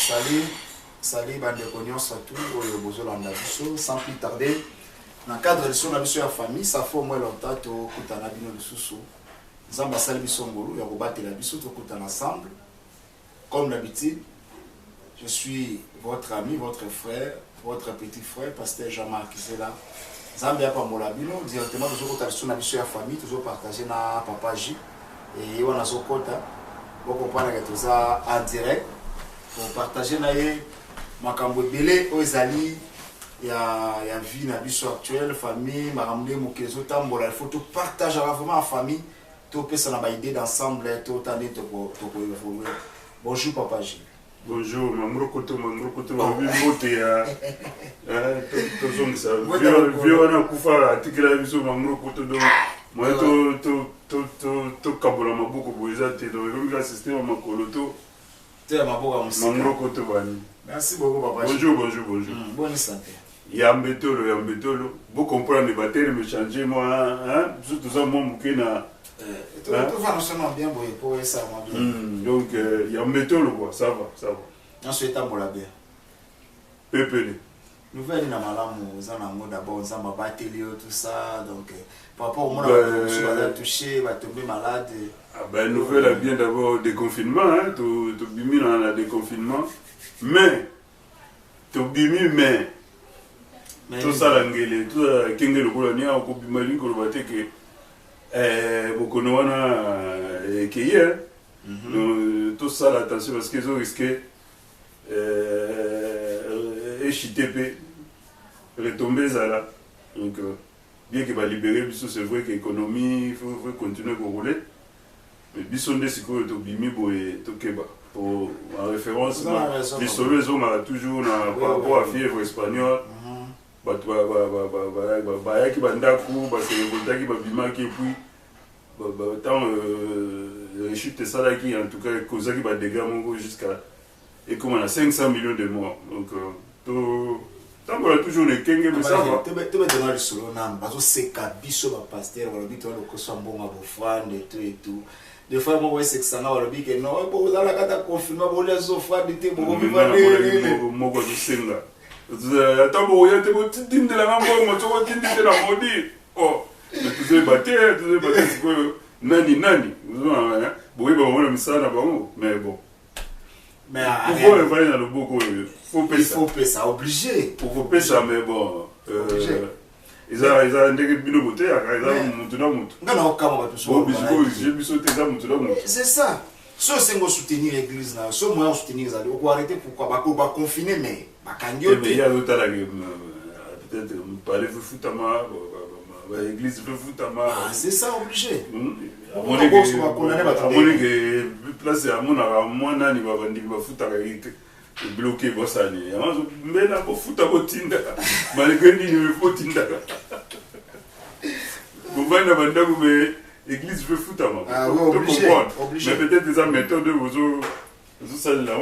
Salut, bande de cognons, surtout, au Bozolanda Bisso, sans plus tarder. Dans le cadre de son ambition à la famille, ça fait au moins longtemps que Koutana Bino le Soussou. Nous avons basé Bisso Ngolo, et Robat et la Bisso, tout Koutana ensemble. Comme d'habitude, je suis votre ami, votre frère, votre petit frère, pasteur Jean-Marc, qui est là. Zambia Pamolabino, directement, nous avons son ambition à la famille, toujours partagé dans Papa J. Et on a son compte, pour comprendre que tout ça en direct, pour partager makambo belé ozali ya vie na biso actuelle famille maramde mokezo tambola il faut tout partager vraiment en famille tout peut ça na ba idée d'ensemble tout tandé to évoluer. Bonjour papa J. Bonjour mamro koto bibote ya to zong sa vieux na kufa article biso mamro koto do moi to kabola maboko boza te do ngi assister ma makoloto te maboka musika mamro koto bani. Merci beaucoup papa. Bonjour. Bonne santé. Yambetolo. Vous comprenez les batailles me changer moi hein surtout ça moi mukena tout va non bien pour ça moi bien. Donc Yambetolo quoi, ça va. On souhaite à la bien. Pepele. Nouvelle na malamu zanango d'abord nzamba bateli tout ça donc par rapport au monde va touché va tomber malade. Ah ben nouvelle bien d'abord déconfinement hein to bimi dans la déconfinement. Mais tout ça l'angélé tout kinge le colonia au bimali ko bate que bokono wana que hier tout ça l'attention parce qu'ils ont risqué HTP retomber ça là donc bien que va libérer biso c'est vrai que l'économie faut continuer à rouler mais biso ndé siko to bimi boye to keba pour en référence les solos ont toujours par rapport à fièvre espagnole qui bandaku qui babimaki puis tant rechute ça là qui en tout cas cause qui va dégâts jusqu'à et comme on a 500 millions de morts donc tant qu'on a toujours les kenge mais ça va tu me donnes le solo nam bazo seka biso ba pasteur wala bitu wala ko so mbonga bo fande et tout des fois moi c'est que ça na wala bi que non bo za la kata confirmer bo les offres de te bo vivre mo ko senga attends bo ya te bo tindinde la ngambo mo to tindinde la modi oh mais tu sais battre ko nani bo ba mo na misala ba mais bon mais pour voir dans le beaucoup il faut payer ça obligé pour payer ça mais bon ils ont ndenge bino boté ils ont mutu ngana okama ba tout j'ai biso te za mutu c'est ça so sengo soutenir l'église là so moi soutenir ça on arrêter pourquoi ba confiner mais ba kangio mais il y a d'autres là peut-être parler de footama l'église de footama c'est ça obligé on que place à mon moi nani ba bandi ba futaka bloqué bosani mais là pour futa botinda malgré ni me botinda vous voyez la bande mais l'église veut foutre ah oui obligé mais peut-être des méthodes vous ça là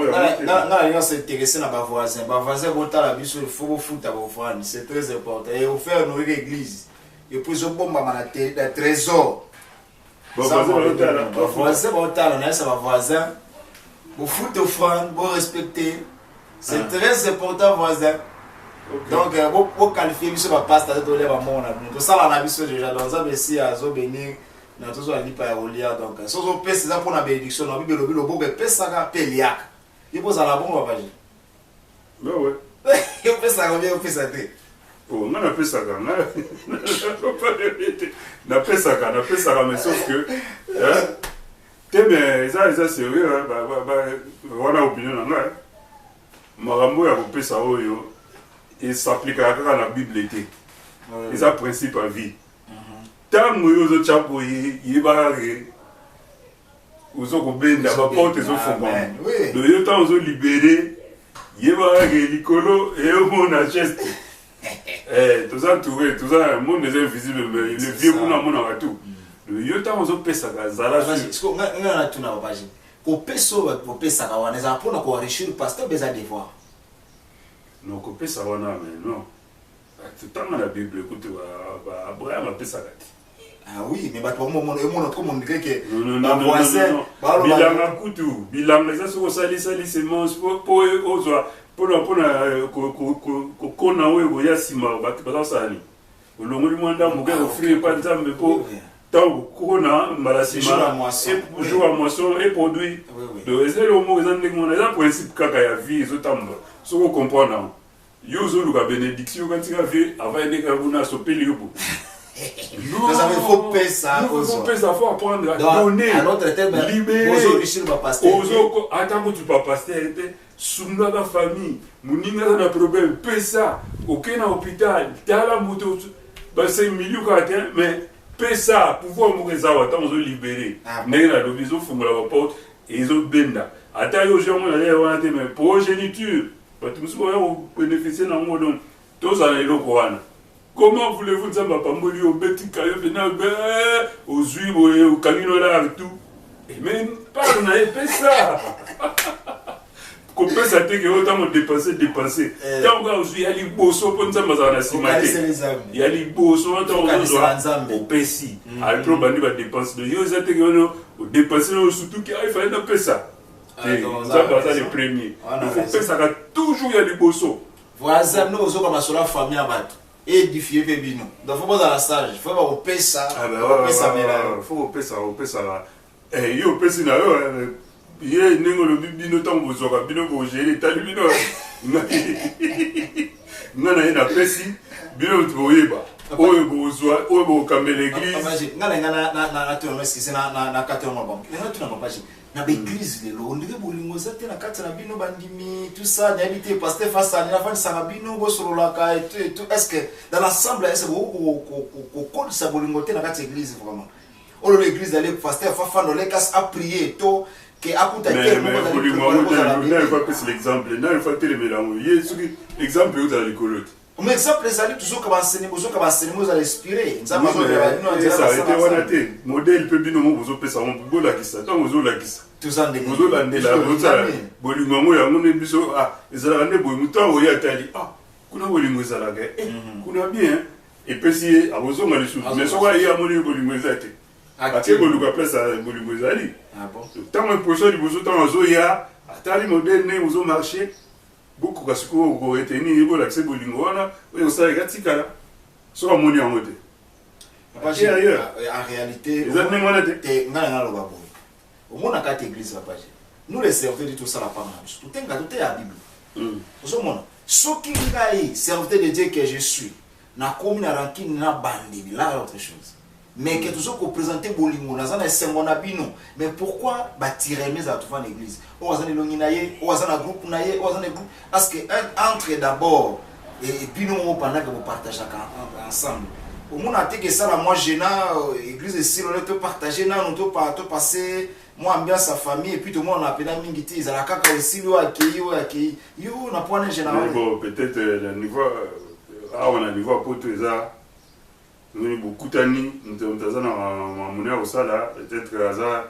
non non s'intéresser na ba voisin bota la biso il faut foutre ba voisin c'est très important et au faire nos églises et puis au bomba na trésor voisin bota na ça va voisin vous foutez offrande vous respecter c'est très important voisin donc vous qualifier biso ba pasteur to le ba mona to sala na biso déjà dans un messie azo bénir na tozo ali pa olia donc so zo pesa za pour na bénédiction na bibelo bo pesa ka peliak il pose la bombe papa bah ouais il pesa ka bien pesa te oh on a pesa ka na pesa ka mais sauf que mais ça sérieux voilà opinion na nga marambo ya kopesa oyo et s'applique à la Bible était et ça principe à vie tant nous chapo yibare uzo ko benda ba porte zo foma le yo tant uzo libérer yibare likolo et on a geste tout ça entouré tout ça monde des invisibles mais le vieux pour na mona tout le yo tant uzo pesa ka zala sur nga tuna babaji ko peso ko pesa ka wana za pona ko enrichir pasteur beza devoir non ko pesa wana mais non tout temps la Bible écoute Abraham a pesa ka Ah oui, mais bah toi mon autre monde que non bilanga kutu bilanga ça so sali semence pour kona we ya sima ba ça ni olongoli mwanda muke offrir pas nzambe po tant kona malasima et jour à moisson et produit donc c'est le mot que on a principe kaka ya vie zo tamba so ko comprendre yo zo luka bénédiction quand tu as vu avant de kabuna so peli yo. Non, il faut payer ça. Il faut payer ça, il faut apprendre à donner. À l'autre terme, libérer. Attends que tu vas passer. Soumna la famille, Mouninga a un problème, paye ça. Aucun hôpital, t'as la moto, c'est un milieu mais paye ça, pouvoir mourir ça, attends, on va libérer. N'est-ce pas, ils ont fumé la porte et ils ont benda. Attends, aux gens, on a dit, mais progéniture, tu me bénéficier d'un mot, donc, tous en est le comment voulez-vous dire ma pamboli au petit caillou venant aux huiles au camino là et tout mais pas on a fait ça qu'on peut s'attendre que autant dépenser tant qu'on a eu les bosso pour nous avoir la simate il y a les bosso tant on au pessi à trop bandi va dépenser de yo ça te que on dépenser surtout qu'il fallait pas payer ça ça va ça le premier il faut payer ça toujours il y a les bosso voilà nous aux comme sur la famille à battre édifier bébino donc faut pas dans la stage faut pas repérer ça faut repérer ça eh yo pesi na yo ye nengo le bibino tant bozoka bino ko gérer tali bino ngana ina pesi bino tuoyeba oyo bozwa oyo bokambe l'église na to no skisi na kato mo bon na to na papa na l'église lelo ondike bolingo zate na kati na bino bandimi tout ça d'habiter pasteur face à la fin ça bino bo solola ka et tout est-ce que dans l'ensemble est-ce que ko ko sa bolingo te na kati église vraiment on l'église d'aller pasteur fa fa no les cas à prier to que akuta quel moment d'aller pas plus l'exemple na il faut te le mélanger yesu exemple vous allez colote mais exemple les allez toujours comme enseigner vous allez inspirer ça arrêté wana te modèle peut bino mo bozo pesa mo bola kisa tant bozo la kisa tout ça bozo la ndela bozo bolingo mo ya ngone biso ezala ne boy muto o ya tali kuna bolingo ezala ga kuna bien et puis si abozo ngali sou mais so wa ya mo ni bolingo ezate ate boluka pesa bolingo ezali bon tant mo poso di bozo tant ozo ya atali modèle ne bozo marcher beaucoup parce que vous retenez niveau l'accès bolingo wana oui on sait gatikala so ka moni en mode en réalité ngana lo babo au monde à quatre églises la page nous les serviteurs de tout ça la parole tout est gâteau la bible au monde ce qui ngai serviteur de Dieu que je suis na commune na rankine na bandi là autre chose mais que toujours qu'on présenter bolingo na zana sengona bino mais pourquoi bâtirer mes à tout en église on va longi naye on va groupe naye on va groupe parce que entre d'abord et bino pendant que vous partagez ensemble au monde a que ça la moi gênant église ici on peut partager na on peut pas passer moi ambiance sa famille et puis tout le monde appelle mingiti ils la kaka aussi yo accueilli yo na point général bon peut-être le niveau on a niveau pour tout ça nous beaucoup tani nous tazana mamunia au sala peut-être hasard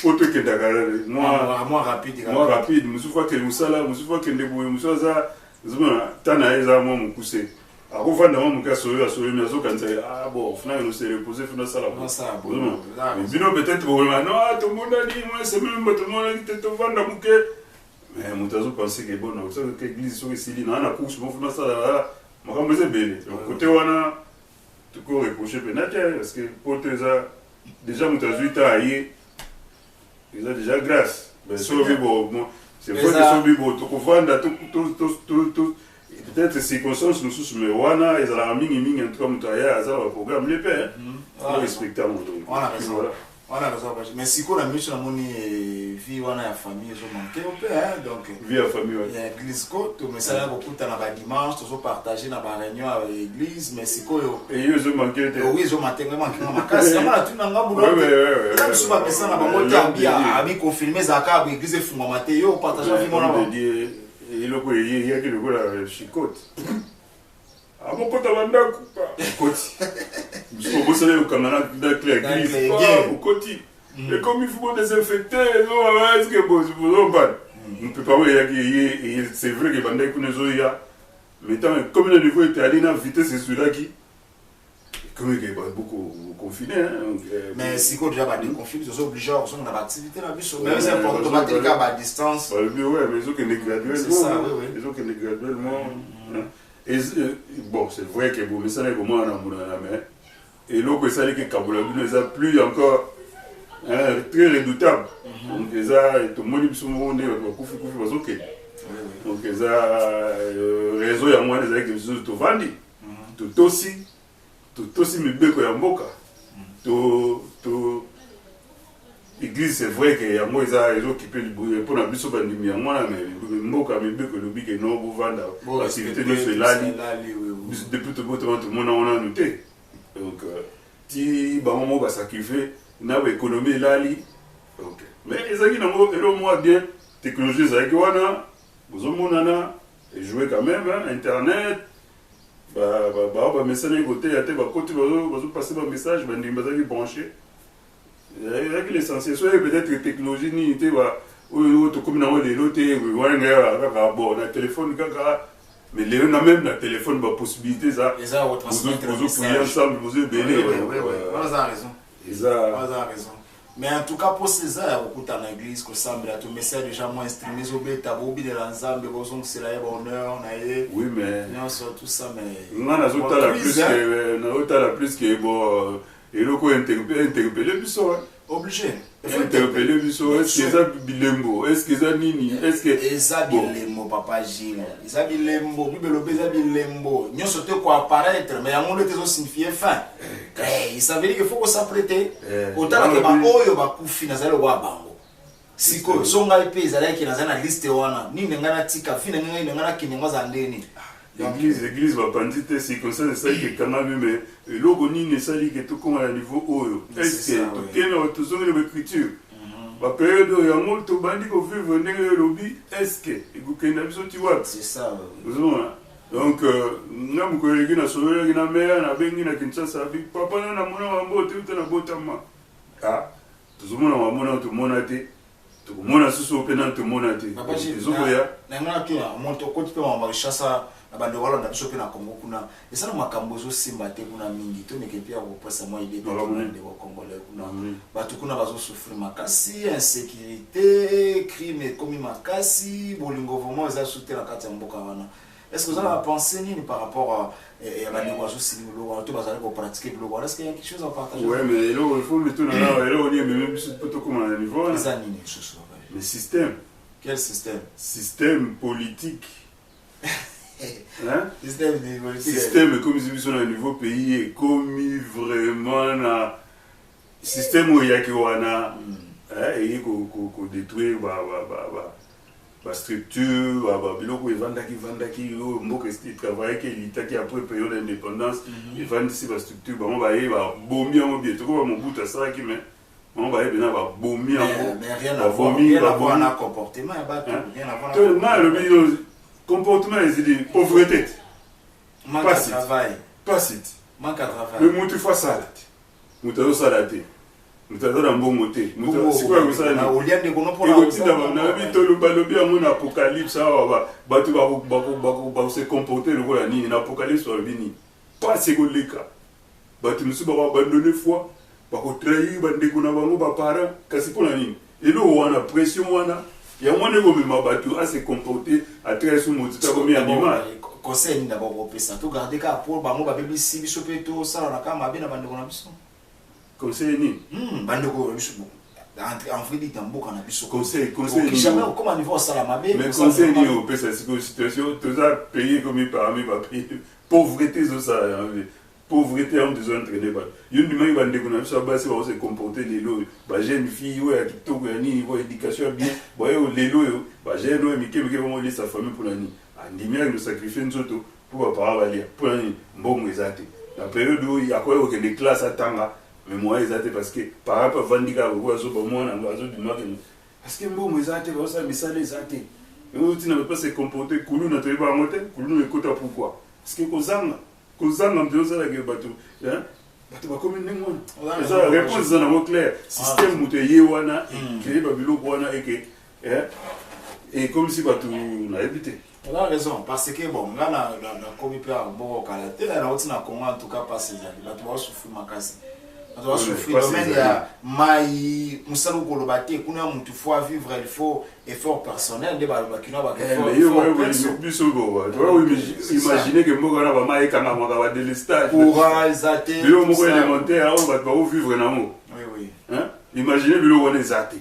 pour tout que d'accord moi rapide musufa que musala musufa que ndeboye musaza zuma tana eza moi mukuse akufanda moi mukasoyo mais azo kanza bon finalement nous se reposer finalement sala mais bino peut-être bon non tout le monde a dit moi c'est même tout le monde qui te vendre muke mais mutazo penser que bon ça que église sur ici na na course bon finalement sala makambo zebele côté wana tu peux reprocher peut-être parce que pour tes déjà mutazuita aye ils ont déjà grâce mais sur bon c'est vrai que sur bibo tu comprends tout peut-être circonstances nous sous mais wana ils ont mingi en tout cas mutaya ça va programme les pères respecter mon donc voilà mais si qu'on a mis sur la moni vie wana ya famille je manquer un peu donc vie à famille il y a église ko to mais ça là beaucoup dans la dimanche toujours partager dans la réunion avec l'église mais si ko et eux je manquer oui je manquer ma casse comme là tu n'anga boulot là je pas personne na bango tambia ami confirmer za ka église funga maté yo partager vie mon avant et le ko il y a que le ko la chicote mon pote banda koti je bosse le caméra de l'église au koti et comme il faut désinfecter non est-ce que bon vous pas on peut pas voir il c'est vrai que banda kunezo ya mais tant comme le niveau était allé na vitesse c'est celui-là qui Comme il y a beaucoup confinés. Hein, mais si on déjà des conflits, ils sont obligés à faire l'activité là, mais c'est important automatiquement à distance. Oui, mais ils ont qu'une graduellement. C'est ça, oui. Ils ont qu'une graduellement. Et bon, c'est vrai que bon, mais ça n'est pas moi dans la main. Et l'autre, c'est que Kabulabino, ça plus encore très redoutable. Donc, ça, tout le monde, ils monde, ok. Donc, ça, réseau, il y a moins des choses tout vendu. Tout aussi, mais bien que Yamboka. Tout l'église, c'est vrai qu'il y a moins des gens qui peuvent pour la mission de mais Mboka, mais bien que le big et non, vous vendez l'activité de ce lali. Depuis tout le monde a noté. Donc, si maman va sacrifier, on a économie lali. Mais les amis, on a bien technologie, vous avez et jouer quand même, Internet. Message côté, passer un message, branché. Avec l'essentiel, soit peut-être que technologie ni était comme dans les lots, on a téléphone, mais les gens même le téléphone, la possibilité, ça, vous priez ensemble, vous êtes bénis. Oui, vous avez raison. Mais en tout cas, pour César, beaucoup dans l'église, que ça, mais tout message déjà moins streamé, de l'ensemble, c'est là, honneur, oui, mais. Non, sur tout ça, mais. On a plus que bon. Et le coup interpellé, obligé. Interpellé, est-ce que ça bilembo, est-ce que ça nini, est-ce que. Et ça bilembo, papa Gilles. Et ça bilembo, bilembo. Nous sommes quoi apparaître, mais à mon état, ça signifie fin. Ça veut dire qu'il faut qu'on s'apprête. Autant que Baoyo va couper dans le Wabango. Si quoi, son gars est allé qui dans la liste wana, ni n'engana tika, fini n'engana qui n'engana zandeni. L'église va panditer, c'est comme ça, c'est ça qui est quand même, mais le logo ni ne sali que tout comme à niveau haut. Est-ce que tout ça, c'est l'écriture. La période où il y a molto bandi qu'on fait venir le lobby, est-ce que tu vois? C'est ça. Donc, nous avons collègues qui sont venus à la mer, à Bengi, à Kinshasa, avec papa, on a mon botte, tout est botama. Ah, tout le monde a tout le monde a été. Tout le monde a sous pénal, tout le monde a été. Papa, j'ai dit, on monte au côté, on va chasser. Abando wala na biso pe na Congo kuna esa na makambo zo simba te kuna mingi to ne kepia ko pesa moi idée de Congolais kuna batu kuna bazo souffrir makasi insécurité crime comme makasi bolingo vraiment za souter la kati ya mboka wana est-ce que vous avez pensé ni par rapport à bando wazo simolo to bazali ko pratiquer le voilà est-ce qu'il y a quelque chose à partager? Ouais, mais là il faut mettre là on y est même plus plutôt comme à niveau les années le système. Quel système? Système politique. Hein? Système comme si nous sommes à niveau pays et comme vraiment système où il y a qui wana et qu'on détruit la structure biloko evandaki mboka travail qui l'État qui après période d'indépendance evandisi la structure on va y va bomber en bien tout comme mon bout à ça qui mais on va y bien va bomber mais rien à voir un comportement rien à voir le comportement, c'est dit pauvreté. Manque à travail. Pas site. Manque à travail. Le moutou fois salade. Moutou salade. Moutou dans bon moté. Moutou c'est quoi ça? Au lieu de qu'on pour la. On a vu tout le balobi à mon apocalypse ça va battu va se comporter le voilà ni l'apocalypse va venir. Pas c'est que le cas. Battu nous va abandonner foi, va ko trahir ba ndekuna bango ba parents kasi pour la nini. Et là on a pression on a il y a moins de gens à se comporter à travers ce monde comme un animal. Conseil d'abord pour ça. Tout garder qu'à pour bango ba bébé si biso peto ça na kama bien bande kona biso. Conseil ni. Bande ko biso. En vrai dit tamboka na biso. Conseil ni. Jamais comme niveau ça la mabe. Mais conseil ni au pesa situation tout ça payé comme parmi va payer pauvreté ça. Pauvreté en besoin d'entraîner pas. Une demain va déconner ça va se comporter les lots. Bah jeune fille ouais qui tout ni éducation bien. Bah les lots bah jeune ouais mais qui vraiment laisser sa famille pour la nuit. Andimia nous sacrifier nous autres pour pas aller pour la nuit. Bon exact. La période où il y a quoi que des classes à tanga mais moi exact parce que par rapport Vandika ou zo ba moi na zo du nord parce que bon exact ça mais ça les exact. Mais tu n'as pas se comporter coulou na te ba monter coulou écoute pourquoi parce que kozanga kozanga mbizo la ke bato hein bato ba comme ningo ça réponse dans mot clair système muté wana créer ba biloko wana et que Et comme si bato na habité. On a raison, parce que bon, là, na commis père, bon, Kalaté, là, on a comment en tout cas pas ces années. Là, tu vas souffrir ma casse. Là, tu vas souffrir. Domaine, il y a maï, moussalo kolobate, kuna mutu faut vivre, il faut effort personnel, des balbakina, imaginez que moi, on a maï quand on va délestage. Courage, zaté. Le mot élémentaire, on va vivre en amour. Oui, oui. Imaginez le on est zaté.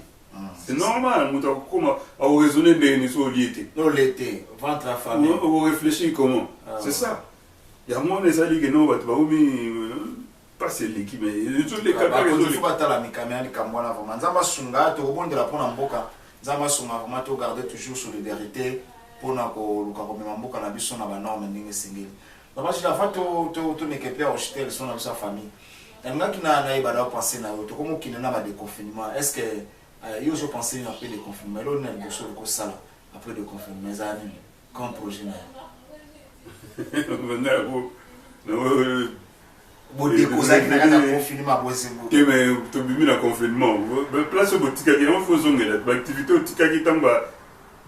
C'est normal, on raisonner de nos liétés. Non, l'été, ventre à famille. On réfléchit comment. C'est ça. Il y a moins des alliés qui n'ont pas pas c'est l'équipe, mais tous les cas. Il faut pas la mikamia, les kamwana, vraiment. Zamba sunga, tu rebondis de la pona mboka. Zamba sunga, vraiment, tu garder toujours solidarité pour na ko luka ko mboka na biso na ba norme ndenge singeli. Donc je la fois tu ne que père hotel son avec sa famille. Et moi qui n'a pas penser na to comme qui n'a pas de confinement. Est-ce que je pensais après le confinement, là on a le sur le sala après le confinement, mes amis, comme projet là. Bon déposer qui n'a pas confinement boise bon. Que mais to bimi na confinement. Place au botika qui on faut zonga la activité au tika qui tamba.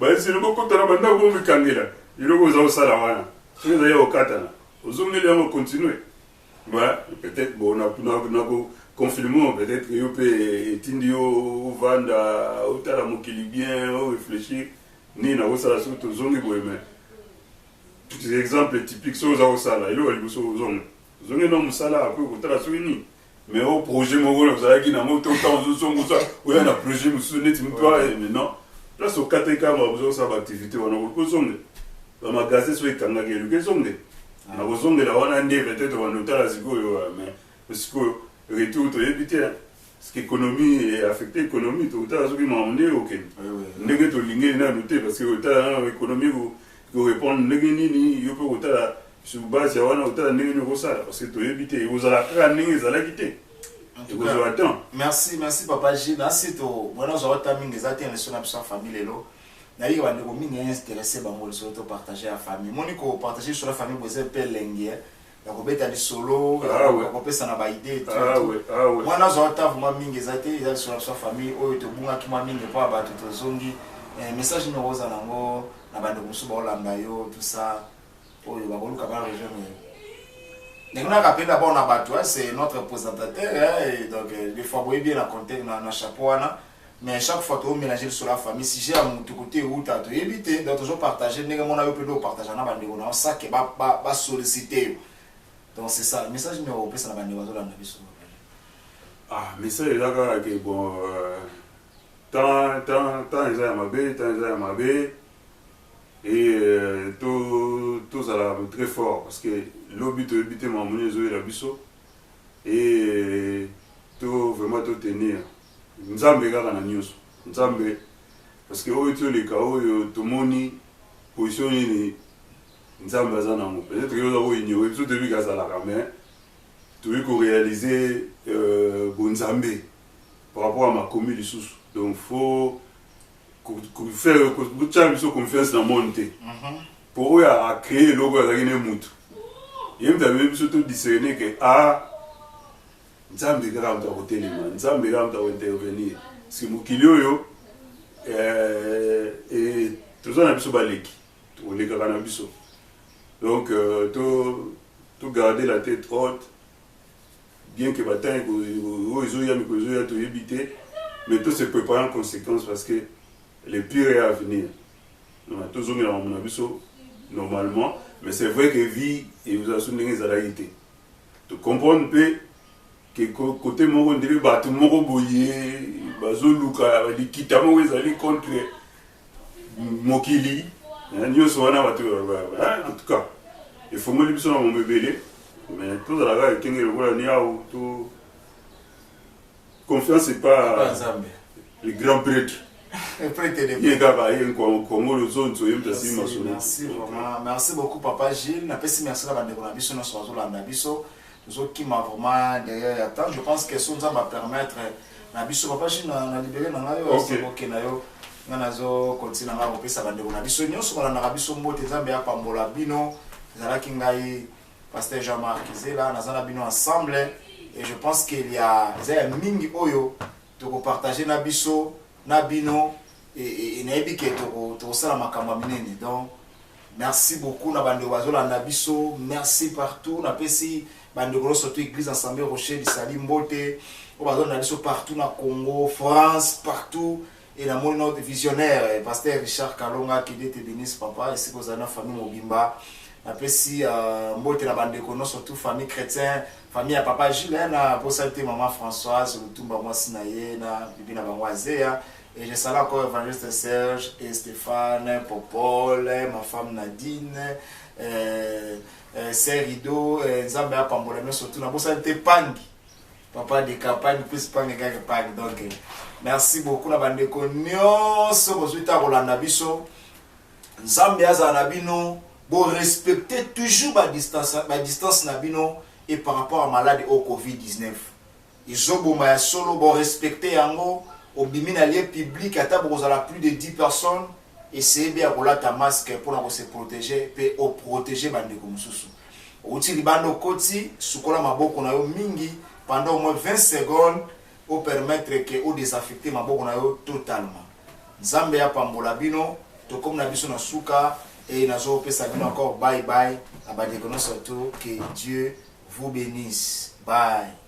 Ba c'est le ko tana banda ko mi kangela. Il go za sala wana. C'est d'ailleurs au katana. Au zonga les on continuer. Voilà, peut-être bon on a confinement, peut-être que vous pouvez étudier, vendre, ou t'as la mokili bien, ou réfléchir, ni na osala surtout zongi bohème. Tous les exemples typiques sont aux osala, il y a les zongi. Zongi non musala après vous t'as la souini. Mais au projet mon rôle vous avez qui n'a monté autant de zongi ça, ou y a un projet monsieur net me pas mais non. Là sur 4 cas vous avez ça activité on a beaucoup zongi. Dans ma gazette sur les kangages les zongi. Na zongi là on a ndé peut-être on a la zigo mais parce que retour to éviter parce que l'économie est affectée l'économie tout ça ce qui m'a emmené OK ndenge to lingé na noter parce que ta économie vous répondre ndenge nini yo peut ta sur base ya wana ta ndenge ko ça parce que to éviter vous allez faire ndenge za la quitter merci papa J merci to voilà zo ta mingi za tene sur na famille lo na yi wande ko mingi intéressé bango so to partager la famille moniko partager sur la famille vous êtes pelengue ya kobeta lisolo ya kopesa na ba idée mwana zo ata vraiment mingi ezate eza sur la famille oyo to bunga ki mwa mingi pa ba to zongi message no roza nango na bande musuba olanda yo tout ça oyo ba koluka ba rejoindre nengna kapenda ba na bato c'est notre représentateur et donc des fois boye bien la contexte na chapeau na mais chaque fois to mélanger sur la famille si j'ai un tout côté où tu as to éviter donc toujours partager nenge mona yo peut partager na bande na ça que ba solliciter. Donc c'est ça, le message numéro 1 c'est la bande oiseau là na biso. Ah, mais ça est là que bon tant ils ont mabé et tout ça là très fort parce que l'obité m'a amené jouer la biso et tout vraiment tout tenir. Nzambe kaka na nyuso. Nzambe parce que oyo to les cas to moni position ni Nzambe azana mo peut-être que vous avez ignoré tout depuis qu'azala mais tu veux réaliser Nzambe par rapport à ma commune du sous donc faut faire confiance dans mon té pour à créer logo à la mutu il me avait surtout discerner que Nzambe grand à côté les man Nzambe grand à intervenir si mukilio yo et tout ça na biso baleki to le kana biso. Donc, tout garder la tête haute, bien que bataille, tout éviter, mais tout se préparer en conséquence parce que le pire est à venir. On a toujours mis dans mon avis normalement, mais c'est vrai que vie et vous avez souligné les alalités. Tu comprends un peu que côté mon on dirait tout le monde boyé, bazoluka, les kitamo ils allaient contre Mokili. En tout cas, il faut me dire mon bébé, mais tout à l'heure, il y a tout. Confiance, c'est pas le grand prêtre. Il y a merci beaucoup, papa Gilles. Merci à la qui m'a vraiment derrière. Je pense que ça va permettre papa Gilles de libérer nazo continue na kopesa bandeko na biso nyonso bana na biso mbote Nzambe ya pambola bino ezalaki ngai pasteur Jean-Marc Zela nazana bino ensemble et je pense qu'il y a mingi oyo to ko partager na biso na bino et nayebi ke to sala makambo minene. Donc merci beaucoup na bande bazola na biso, merci partout na pesi bande gros surtout église ensemble Rocher du Salim Mbote o bazola na biso partout na Congo, France, partout. Et la notre visionnaire, pasteur Richard Kalonga, qui était bénisse papa, et c'est que la famille Mobimba. Après si Mbote la bande de surtout famille chrétienne, famille à papa Julien, pour saluer maman Françoise, le Tumba Moisinaye, Bibi Nabanwazea, et je salue encore évangéliste Serge et Stéphane, Popol, ma femme Nadine, Serido, Nzambia Pambola, mais surtout, pour saluer Pangi, papa de campagne, plus Pangi, donc. Merci beaucoup na bandeko nyonso bozuita kolanda biso nzambe aza na bino bo respecter toujours ba distance na bino et par rapport à maladie au Covid-19 izoboma ya solo bo respecter yango obimi na lieu public ata bokozala plus de 10 personnes essayez bien kolata masque pour na se protéger pe o protéger bandeko mususu outi libando koti sukola maboko na yo mingi pendant au moins 20 secondes pour permettre que ou désaffecter ma boko na yo totalement. Nzambe ya pambola bino to comme na biso na suka et nazo pesa bino encore bye bye abadeko surtout que Dieu vous bénisse. Bye.